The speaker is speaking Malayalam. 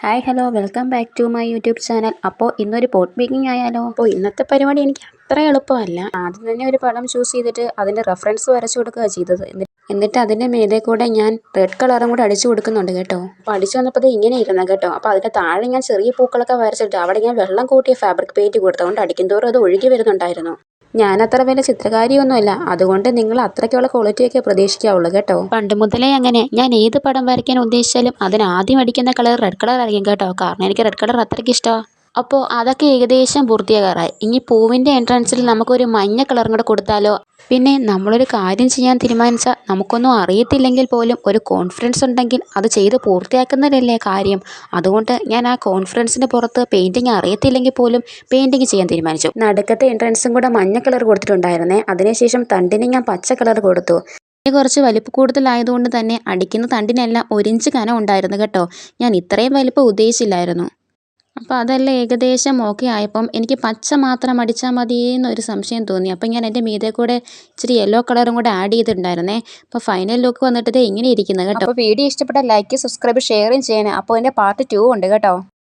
Hi hello welcome back to my YouTube channel. അപ്പോൾ ഇന്നൊരു പോട്ട് മേക്കിംഗ് ആയാലോ? അപ്പോൾ ഇന്നത്തെ പരിപാടി എനിക്ക് അത്ര എളുപ്പമല്ല. ആദ്യം തന്നെ ഒരു പടം ചൂസ് ചെയ്തിട്ട് അതിൻ്റെ റെഫറൻസ് വരച്ചു കൊടുക്കുക ചെയ്തത്. എന്നിട്ട് അതിൻ്റെ മേലെ കൂടെ ഞാൻ റെഡ് കളറും കൂടെ അടിച്ചു കൊടുക്കുന്നുണ്ട് കേട്ടോ. അപ്പോൾ അടിച്ചു വന്നപ്പോൾ ഇങ്ങനെ ഇരുന്ന കേട്ടോ. അപ്പോൾ അതിൻ്റെ താഴെ ഞാൻ ചെറിയ പൂക്കളൊക്കെ വരച്ചിട്ട് അവിടെ ഞാൻ വെള്ളം കൂട്ടിയ ഫാബ്രിക് പെയിൻറ്റ് കൊടുത്തതുകൊണ്ട് അടിക്കും തോറും അത് ഒഴുകി വരുന്നുണ്ടായിരുന്നു. ഞാനത്ര വലിയ ചിത്രകാരിയൊന്നുമല്ല, അതുകൊണ്ട് നിങ്ങൾ അത്രയ്ക്കുള്ള ക്വാളിറ്റിയൊക്കെ പ്രതീക്ഷിക്കാവുള്ളൂ കേട്ടോ. പണ്ട് മുതലേ അങ്ങനെ ഞാൻ ഏത് പടം വരയ്ക്കാൻ ഉദ്ദേശിച്ചാലും അതിന് ആദ്യം അടിക്കുന്ന കളർ റെഡ് കളർ ആയിരിക്കും കേട്ടോ. കാരണം എനിക്ക് റെഡ് കളർ അത്രയ്ക്ക് ഇഷ്ടമാണ്. അപ്പോൾ അതൊക്കെ ഏകദേശം പൂർത്തിയാകാറായി. ഇനി പൂവിൻ്റെ എൻട്രൻസിൽ നമുക്കൊരു മഞ്ഞ കളറും കൂടെ കൊടുത്താലോ? പിന്നെ നമ്മളൊരു കാര്യം ചെയ്യാൻ തീരുമാനിച്ചാൽ നമുക്കൊന്നും അറിയത്തില്ലെങ്കിൽ പോലും ഒരു കോൺഫിഡൻസ് ഉണ്ടെങ്കിൽ അത് ചെയ്ത് പൂർത്തിയാക്കുന്നതല്ലേ കാര്യം. അതുകൊണ്ട് ഞാൻ ആ കോൺഫിഡൻസിൻ്റെ പുറത്ത് പെയിൻറ്റിങ് അറിയത്തില്ലെങ്കിൽ പോലും പെയിൻറ്റിങ് ചെയ്യാൻ തീരുമാനിച്ചു. നടുക്കത്തെ എൻട്രൻസും കൂടെ മഞ്ഞ കളർ കൊടുത്തിട്ടുണ്ടായിരുന്നേ. അതിനുശേഷം തണ്ടിന് ഞാൻ പച്ച കളർ കൊടുത്തു. കുറച്ച് വലിപ്പ് കൂടുതലായതുകൊണ്ട് തന്നെ അടിക്കുന്ന തണ്ടിനെല്ലാം 1 ഇഞ്ച് കനം ഉണ്ടായിരുന്നു കേട്ടോ. ഞാൻ ഇത്രയും വലിപ്പം ഉദ്ദേശിച്ചില്ലായിരുന്നു. അപ്പോൾ അതെല്ലാം ഏകദേശം ഓക്കെ ആയപ്പം എനിക്ക് പച്ച മാത്രം അടിച്ചാൽ മതിയെന്നൊരു സംശയം തോന്നി. അപ്പം ഞാൻ എൻ്റെ മീതെ കൂടെ ഇച്ചിരി യെല്ലോ കളറും കൂടെ ആഡ് ചെയ്തിട്ടുണ്ടായിരുന്നേ. അപ്പോൾ ഫൈനൽ ലുക്ക് വന്നിട്ട് ഇങ്ങനെ ഇരിക്കുന്നത് കേട്ടോ. അപ്പോൾ വീഡിയോ ഇഷ്ടപ്പെട്ടാൽ ലൈക്ക്, സബ്സ്ക്രൈബ്, ഷെയറും ചെയ്യണേ. അപ്പോൾ എൻ്റെ പാർട്ട് 2 ഉണ്ട് കേട്ടോ.